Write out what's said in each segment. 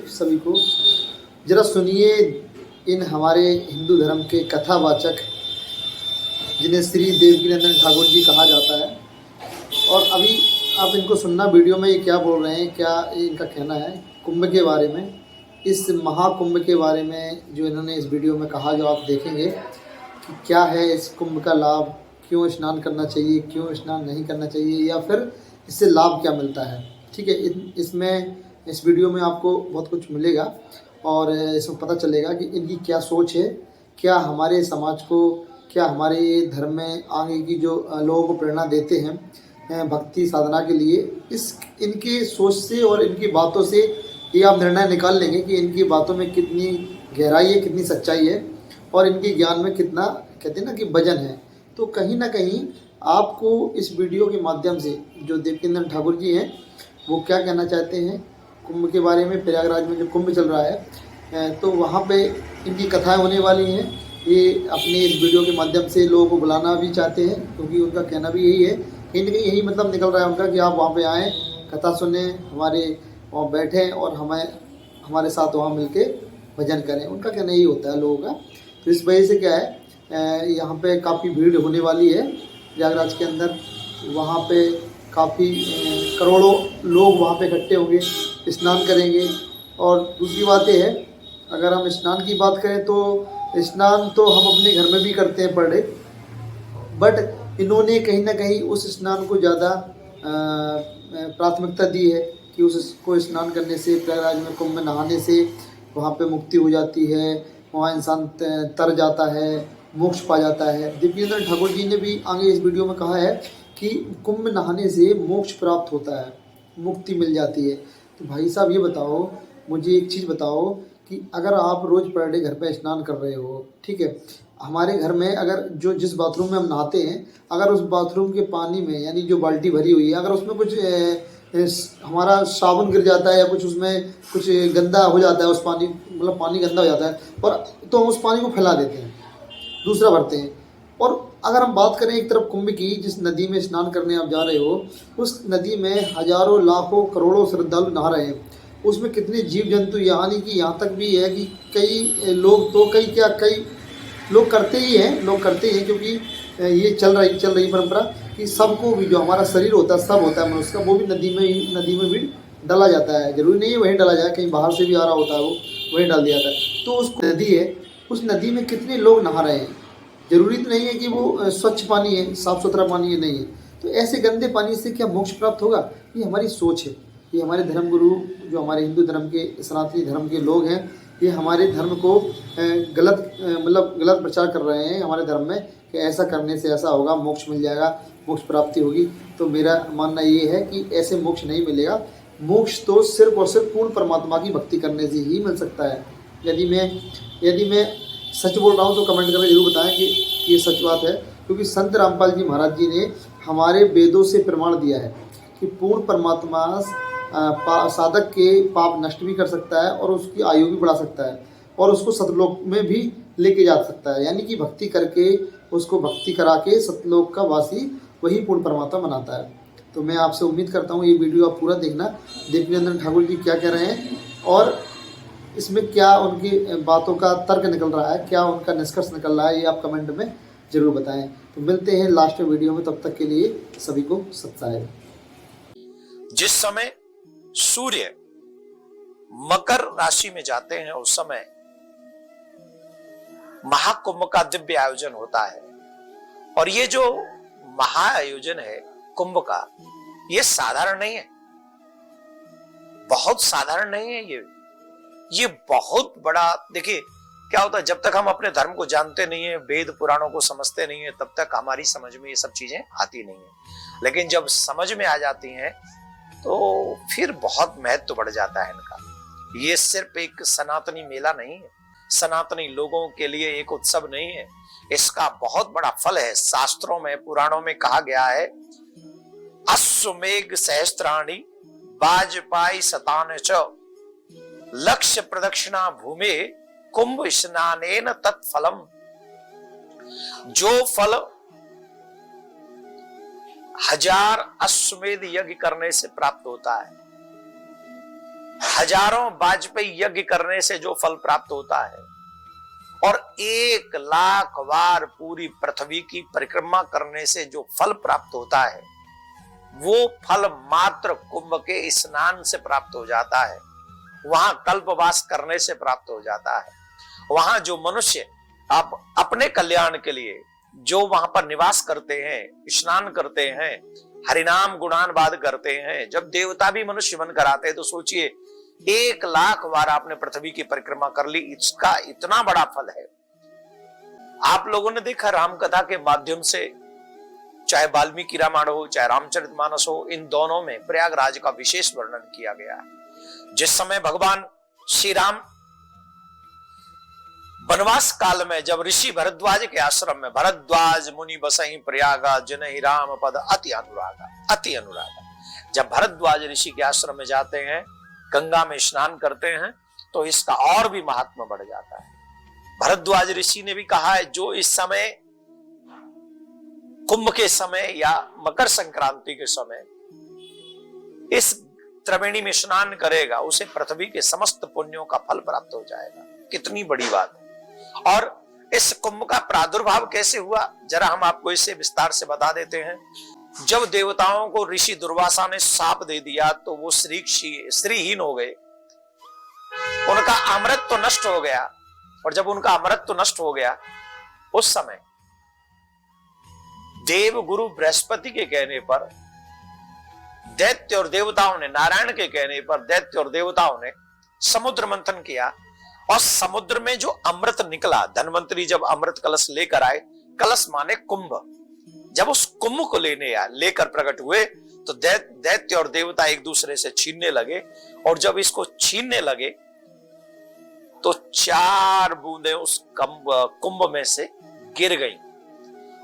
सभी को जरा सुनिए इन हमारे हिंदू धर्म के कथावाचक जिन्हें श्री देवकीनंदन ठाकुर जी कहा जाता है। और अभी आप इनको सुनना वीडियो में ये क्या बोल रहे हैं, क्या इनका कहना है कुंभ के बारे में, इस महाकुंभ के बारे में जो इन्होंने इस वीडियो में कहा, जो आप देखेंगे कि क्या है इस कुंभ का लाभ, क्यों स्नान करना चाहिए, क्यों स्नान नहीं करना चाहिए, या फिर इससे लाभ क्या मिलता है। ठीक है, इसमें इस वीडियो में आपको बहुत कुछ मिलेगा और इसमें पता चलेगा कि इनकी क्या सोच है, क्या हमारे समाज को, क्या हमारे धर्म में आगे की जो लोगों को प्रेरणा देते हैं भक्ति साधना के लिए। इस इनकी सोच से और इनकी बातों से ये आप निर्णय निकाल लेंगे कि इनकी बातों में कितनी गहराई है, कितनी सच्चाई है और इनके ज्ञान में कितना, कहते हैं ना कि वजन है। तो कहीं ना कहीं आपको इस वीडियो के माध्यम से जो देवकीनंदन ठाकुर जी हैं वो क्या कहना चाहते हैं कुंभ के बारे में, प्रयागराज में जो कुंभ चल रहा है तो वहाँ पे इनकी कथाएं होने वाली हैं। ये अपने इस वीडियो के माध्यम से लोगों को बुलाना भी चाहते हैं, क्योंकि उनका कहना भी यही है, कहीं ना कहीं यही मतलब निकल रहा है उनका कि आप वहाँ पे आएँ, कथा सुने, हमारे वहाँ बैठें और हमारे साथ वहाँ मिल के भजन करें। उनका कहना यही होता है लोगों का। तो इस वजह से क्या है, यहाँ पे काफ़ी भीड़ होने वाली है प्रयागराज के अंदर। वहाँ पे काफ़ी करोड़ों लोग वहाँ पे इकट्ठे होंगे, स्नान करेंगे। और दूसरी बात ये है, अगर हम स्नान की बात करें तो स्नान तो हम अपने घर में भी करते हैं पर डे, बट इन्होंने कहीं ना कहीं उस स्नान को ज़्यादा प्राथमिकता दी है कि उसको स्नान करने से, प्रयागराज में कुंभ में नहाने से वहाँ पे मुक्ति हो जाती है, वहाँ इंसान तर जाता है, मोक्ष पा जाता है। देवकीनंदन ठाकुर जी ने भी आगे इस वीडियो में कहा है कि कुंभ में नहाने से मोक्ष प्राप्त होता है, मुक्ति मिल जाती है। तो भाई साहब ये बताओ, मुझे एक चीज़ बताओ कि अगर आप रोज़ पर डे घर पे स्नान कर रहे हो, ठीक है, हमारे घर में अगर जिस बाथरूम में हम नहाते हैं, अगर उस बाथरूम के पानी में, यानी जो बाल्टी भरी हुई है, अगर उसमें कुछ हमारा साबुन गिर जाता है या कुछ उसमें कुछ गंदा हो जाता है, उस पानी मतलब पानी गंदा हो जाता है, और तो हम उस पानी को फैला देते हैं, दूसरा भरते हैं। और अगर हम बात करें एक तरफ कुंभ की, जिस नदी में स्नान करने आप जा रहे हो, उस नदी में हजारों लाखों करोड़ों श्रद्धालु नहा रहे हैं। उसमें कितने जीव जंतु, यानी कि यहाँ तक भी है कि कई लोग तो कई लोग करते ही हैं, क्योंकि ये चल रही परंपरा कि सबको भी, जो हमारा शरीर होता है, सब होता है मनुष्य का, वो भी नदी में भी डाला जाता है। जरूरी नहीं है वहीं डाला जाए, कहीं बाहर से भी आ रहा होता है, वो वहीं डाल दिया जाता है। तो उस नदी है, उस नदी में कितने लोग नहा रहे हैं। जरूरी तो नहीं है कि वो स्वच्छ पानी है, साफ़ सुथरा पानी है, नहीं है। तो ऐसे गंदे पानी से क्या मोक्ष प्राप्त होगा? ये हमारी सोच है। ये हमारे धर्मगुरु, जो हमारे हिंदू धर्म के, सनातनी धर्म के लोग हैं, ये हमारे धर्म को गलत प्रचार कर रहे हैं हमारे धर्म में कि ऐसा करने से ऐसा होगा, मोक्ष मिल जाएगा, मोक्ष प्राप्ति होगी। तो मेरा मानना ये है कि ऐसे मोक्ष नहीं मिलेगा। मोक्ष तो सिर्फ और सिर्फ पूर्ण परमात्मा की भक्ति करने से ही मिल सकता है। यदि मैं सच बोल रहा हूँ तो कमेंट करके जरूर बताएं कि ये सच बात है, क्योंकि संत रामपाल जी महाराज जी ने हमारे वेदों से प्रमाण दिया है कि पूर्ण परमात्मा साधक के पाप नष्ट भी कर सकता है और उसकी आयु भी बढ़ा सकता है और उसको सतलोक में भी लेके जा सकता है। यानी कि भक्ति करके, उसको भक्ति करा के सतलोक का वासी वही पूर्ण परमात्मा बनाता है। तो मैं आपसे उम्मीद करता हूँ ये वीडियो आप पूरा देखना, देवकीनंदन ठाकुर जी क्या कह रहे हैं और इसमें क्या उनकी बातों का तर्क निकल रहा है, क्या उनका निष्कर्ष निकल रहा है, ये आप कमेंट में ज़रूर बताएं। तो मिलते हैं लास्ट वीडियो में, तब तक के लिए सभी को सत्साय। जिस समय सूर्य मकर राशि में जाते हैं उस समय महाकुंभ का दिव्य आयोजन होता है। और ये जो महाआयोजन है कुंभ का, ये साधारण नहीं है, बहुत साधारण नहीं है। ये बहुत बड़ा, देखिए क्या होता है, जब तक हम अपने धर्म को जानते नहीं है, वेद पुराणों को समझते नहीं है, तब तक हमारी समझ में ये सब चीजें आती नहीं है। लेकिन जब समझ में आ जाती हैं तो फिर बहुत महत्व बढ़ जाता है इनका। ये सिर्फ एक सनातनी मेला नहीं है, सनातनी लोगों के लिए एक उत्सव नहीं है, इसका बहुत बड़ा फल है। शास्त्रों में, पुराणों में कहा गया है, अश्वमेघ सहस्त्राणि वाजपाई शतान च लक्ष्य प्रदक्षिणा भूमि कुंभ स्नानेन तत्फलम। जो फल 1000 अश्वमेध यज्ञ करने से प्राप्त होता है, हजारों वाजपेयी यज्ञ करने से जो फल प्राप्त होता है और 1,00,000 बार पूरी पृथ्वी की परिक्रमा करने से जो फल प्राप्त होता है, वो फल मात्र कुंभ के स्नान से प्राप्त हो जाता है, वहां कल्पवास करने से प्राप्त हो जाता है। वहां जो मनुष्य आप अपने कल्याण के लिए जो वहां पर निवास करते हैं, स्नान करते हैं, हरिनाम गुणानुवाद करते हैं, जब देवता भी मनुष्य बनकर आते हैं, तो सोचिए 1,00,000 बार आपने पृथ्वी की परिक्रमा कर ली, इसका इतना बड़ा फल है। आप लोगों ने देखा राम कथा के माध्यम से, चाहे वाल्मीकि रामायण हो, चाहे रामचरितमानस हो, इन दोनों में प्रयागराज का विशेष वर्णन किया गया है। जिस समय भगवान श्री राम वनवास काल में, जब ऋषि भरद्वाज के आश्रम में, भरद्वाज मुनि बसहि प्रयागा जनहि राम पद अति अनुरागा, अति अनुरागा, जब भरद्वाज ऋषि के आश्रम में जाते हैं, गंगा में स्नान करते हैं, तो इसका और भी महात्मा बढ़ जाता है। भरद्वाज ऋषि ने भी कहा है, जो इस समय कुंभ के समय या मकर संक्रांति के समय इस त्रिवेणी में स्नान करेगा, उसे पृथ्वी के समस्त पुण्यों का फल प्राप्त हो जाएगा। कितनी बड़ी बात है। और इस कुंभ का प्रादुर्भाव कैसे हुआ, जरा हम आपको इसे विस्तार से बता देते हैं। जब देवताओं को ऋषि दुर्वासा ने शाप दे दिया, तो वो श्रीहीन हो गए, उनका अमृत तो नष्ट हो गया। और जब उनका अमृत तो नष्ट हो गया, उस समय देव गुरु बृहस्पति के कहने पर दैत्य और देवताओं ने, नारायण के कहने पर दैत्य और देवताओं ने समुद्र मंथन किया, और समुद्र में जो अमृत निकला, धन्वंतरी जब अमृत कलश लेकर आए, कलश माने कुंभ, जब उस कुंभ को लेकर प्रकट हुए, तो दैत्य और देवता एक दूसरे से छीनने लगे। और जब इसको छीनने लगे, तो 4 बूंदें उस कुंभ में से गिर गईं,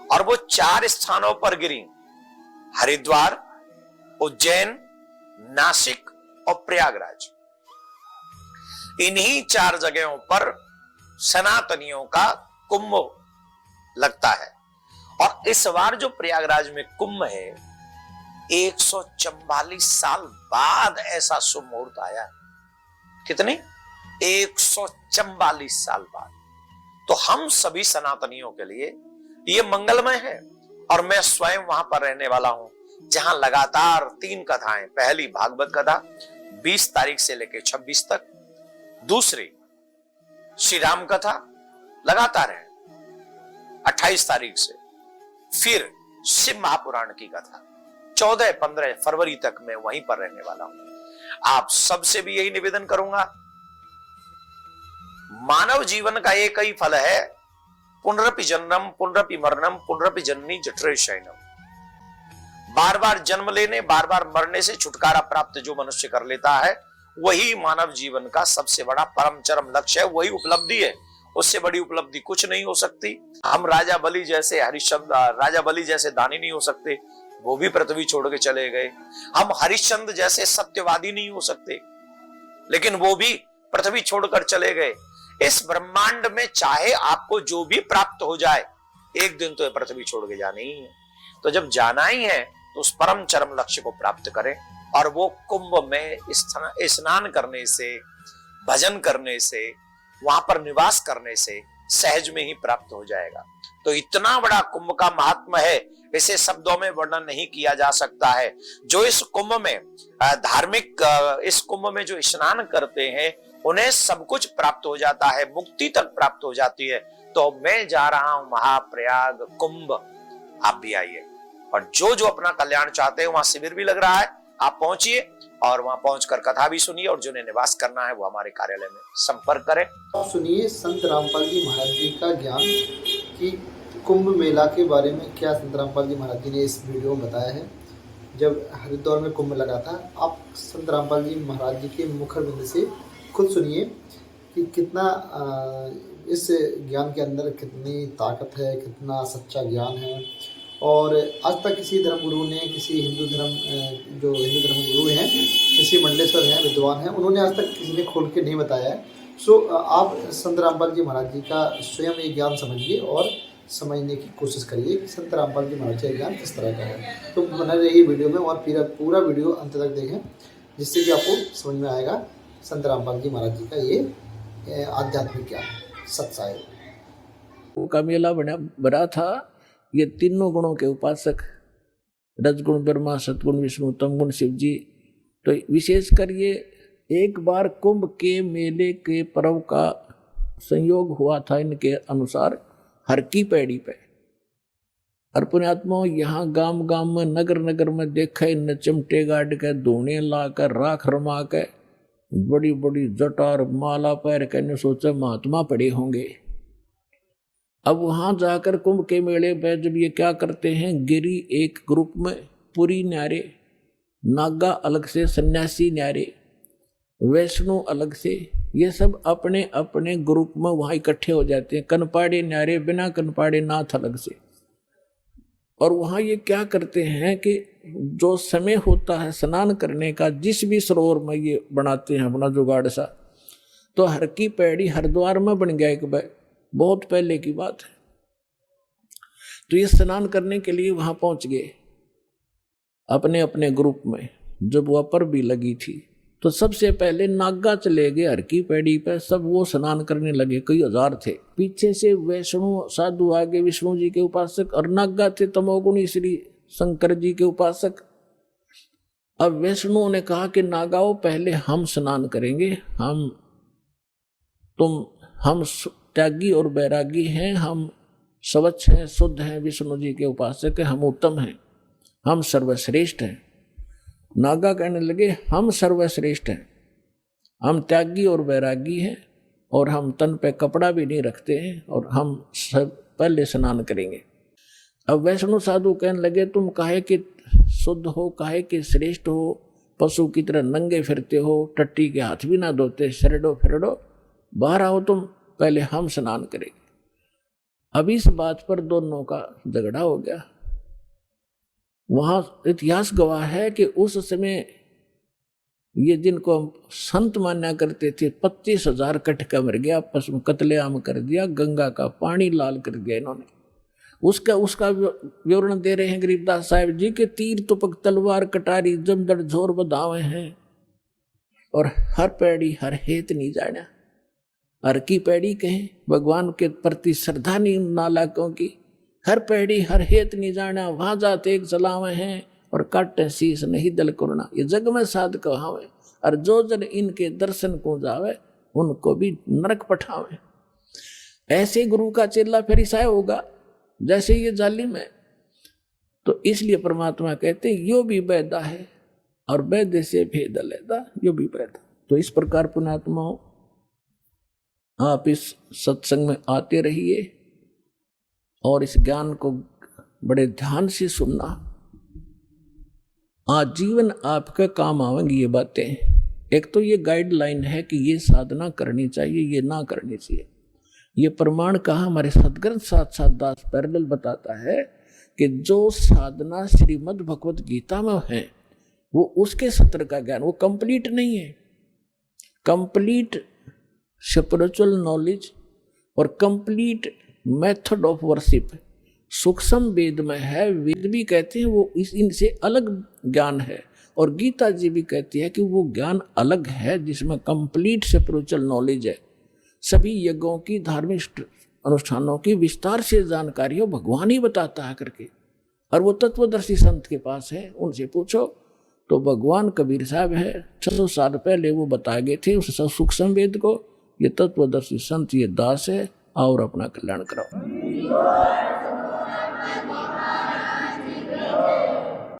और वो 4 स्थानों पर गिरी, हरिद्वार, उज्जैन, नासिक और प्रयागराज। इन्हीं 4 जगहों पर सनातनियों का कुंभ लगता है। और इस बार जो प्रयागराज में कुंभ है, 144 साल बाद ऐसा शुभ मुहूर्त आया। कितनी? 144 साल बाद। तो हम सभी सनातनियों के लिए ये मंगलमय है। और मैं स्वयं वहां पर रहने वाला हूं, जहां लगातार 3 कथाएं, पहली भागवत कथा 20 तारीख से लेकर 26 तक, दूसरी श्री राम कथा लगातार है 28 तारीख से, फिर शिव महापुराण की कथा 14-15 फरवरी तक मैं वहीं पर रहने वाला हूं। आप सबसे भी यही निवेदन करूंगा, मानव जीवन का एक ही फल है, पुनरपि जन्मम पुनरपि मरणम पुनरपि जननी जठरे शयनम। बार बार जन्म लेने, बार बार मरने से छुटकारा प्राप्त जो मनुष्य कर लेता है, वही मानव जीवन का सबसे बड़ा परम चरम लक्ष्य है, वही उपलब्धि है। उससे बड़ी उपलब्धि कुछ नहीं हो सकती। हम राजा बलि जैसे दानी नहीं हो सकते, वो भी पृथ्वी छोड़ के चले गए। हम हरिश्चंद्र जैसे सत्यवादी नहीं हो सकते, लेकिन वो भी पृथ्वी छोड़कर चले गए। इस ब्रह्मांड में चाहे आपको जो भी प्राप्त हो जाए, एक दिन तो पृथ्वी छोड़ के जाना ही है। तो जब जाना ही है, तो उस परम चरम लक्ष्य को प्राप्त करें, और वो कुंभ में स्नान करने से, भजन करने से, वहां पर निवास करने से सहज में ही प्राप्त हो जाएगा। तो इतना बड़ा कुंभ का महात्मा है, इसे शब्दों में वर्णन नहीं किया जा सकता है। जो इस कुंभ में इस कुंभ में जो स्नान करते हैं, उन्हें सब कुछ प्राप्त हो जाता है, मुक्ति तक प्राप्त हो जाती है। तो मैं जा रहा हूं महाप्रयाग कुंभ, आप भी आइए। और जो जो अपना कल्याण चाहते हैं, वहां शिविर भी लग रहा है, आप पहुंचिए और वहां पहुंचकर कथा भी सुनिए। और जिन्हें निवास करना है, वो हमारे कार्यालय में संपर्क करें। सुनिए संत रामपाल जी महाराज जी का ज्ञान कि कुंभ मेला के बारे में क्या संत रामपाल जी महाराज जी ने इस वीडियो में बताया है। जब हरिद्वार में कुंभ लगा था, आप संत रामपाल जी महाराज जी के मुखबिंद से खुद सुनिए कि कितना इस ज्ञान के अंदर कितनी ताकत है, कितना सच्चा ज्ञान है। और आज तक किसी धर्मगुरु ने, किसी हिंदू धर्म गुरु हैं, किसी मंडलेश्वर हैं, विद्वान हैं, उन्होंने आज तक किसी ने खोल के नहीं बताया है। सो आप संत रामपाल जी महाराज जी का स्वयं ये ज्ञान समझिए और समझने की कोशिश करिए कि संत रामपाल जी महाराज जी का ज्ञान किस तरह का है। तो बना रहिए वीडियो में और पूरा वीडियो अंत तक देखें, जिससे कि आपको समझ में आएगा संत रामपाल जी महाराज जी का ये आध्यात्मिक ज्ञान सत्साई का मेला बना था। ये तीनों गुणों के उपासक, रजगुण ब्रह्मा, सतगुण विष्णु, तमगुण शिव जी। तो विशेषकर ये एक बार कुंभ के मेले के पर्व का संयोग हुआ था इनके अनुसार हर की पैड़ी पे। और पुण्यात्मा यहाँ गांव गांव में, नगर नगर में देखा इन चिमटे गाड़ के, धोने ला कर, राख रमा के, बड़ी बड़ी जटार माला पैर के, सोचा महात्मा पड़े होंगे। अब वहां जाकर कुंभ के मेले पे जब ये क्या करते हैं, गिरी एक ग्रुप में, पुरी न्यारे, नागा अलग से, सन्यासी न्यारे, वैष्णो अलग से, ये सब अपने अपने ग्रुप में वहां इकट्ठे हो जाते हैं। कनपाड़े न्यारे, बिना कनपाड़े नाथ अलग से। और वहां ये क्या करते हैं कि जो समय होता है स्नान करने का, जिस भी सरोवर में ये बनाते हैं अपना जुगाड़ सा, तो हर की पैड़ी हरिद्वार में बन गया एक बार, बहुत पहले की बात है। तो ये स्नान करने के लिए वहां पहुंच गए अपने अपने ग्रुप में। जब वह पर भी लगी थी तो सबसे पहले नागा चले गए हर की पैड़ी पे, सब वो स्नान करने लगे, कई हजार थे। पीछे से वैष्णो साधु आगे, विष्णु जी के उपासक, और नागा थे तमोगुणी श्री शंकर जी के उपासक। अब वैष्णु ने कहा कि नागाओं पहले हम स्नान करेंगे, हम त्यागी और बैरागी हैं, हम स्वच्छ हैं, शुद्ध हैं, विष्णु जी के उपासक हैं, हम उत्तम हैं, हम सर्वश्रेष्ठ हैं। नागा कहने लगे हम सर्वश्रेष्ठ हैं, हम त्यागी और बैरागी हैं, और हम तन पे कपड़ा भी नहीं रखते हैं, और हम सब पहले स्नान करेंगे। अब वैष्णु साधु कहने लगे तुम काहे कि शुद्ध हो, काहे कि श्रेष्ठ हो, पशु की तरह नंगे फिरते हो, टट्टी के हाथ भी ना धोते, शरडो फिरडो, बाहर आओ तुम, पहले हम स्नान करेंगे। अब इस बात पर दोनों का झगड़ा हो गया। वहां इतिहास गवाह है कि उस समय ये जिनको हम संत मान्या करते थे, 25,000 कटका मर गया, आपस में कत्लेआम कर दिया, गंगा का पानी लाल कर दिया इन्होंने। उसका विवरण दे रहे हैं गरीबदास साहिब जी के, तीर तुपक तलवार कटारी जमदड़ झोर बधावे हैं, और हर पैड़ी हर हेत नहीं जाना। हर की पैड़ी कहें, भगवान के प्रति श्रद्धा नहीं नालायकों की, हर पैड़ी हर हेत नहीं जाना, वहां जाते एक जलावे हैं, और काटे शीस नहीं दल करना, ये जग में साध कहावे, और जो जन इनके दर्शन को जावे उनको भी नरक पठावे। ऐसे गुरु का चेला फिर ईसाई होगा जैसे ये जालिम है। तो इसलिए परमात्मा कहते हैं यो भी बैदा है, और बैदे से भेद लेदा, यो भी बैदा। तो इस प्रकार पुण्यात्माओं आप इस सत्संग में आते रहिए, और इस ज्ञान को बड़े ध्यान से सुनना, आजीवन आपके काम आवेंगी ये बातें। एक तो ये गाइडलाइन है कि ये साधना करनी चाहिए, ये ना करनी चाहिए। ये प्रमाण कहा हमारे सदग्रंथ साक्षात दास पैरेलल बताता है कि जो साधना श्रीमद् भगवत गीता में है वो उसके सत्र का ज्ञान, वो कंप्लीट नहीं है। कंप्लीट स्पिरिचुअल नॉलेज और कंप्लीट मेथड ऑफ वर्शिप सूक्ष्म वेद में है। वेद भी कहते हैं वो इनसे अलग ज्ञान है, और गीता जी भी कहती है कि वो ज्ञान अलग है जिसमें कंप्लीट स्पिरिचुअल नॉलेज है। सभी यज्ञों की, धार्मिक अनुष्ठानों की विस्तार से जानकारी हो भगवान ही बताता है करके, और वो तत्वदर्शी संत के पास है, उनसे पूछो। तो भगवान कबीर साहब है, 600 साल पहले वो बताए गए थे उस सूक्ष्म वेद को। ये तत्वदर्शी संत, ये दास है, और अपना कल्याण कराओ।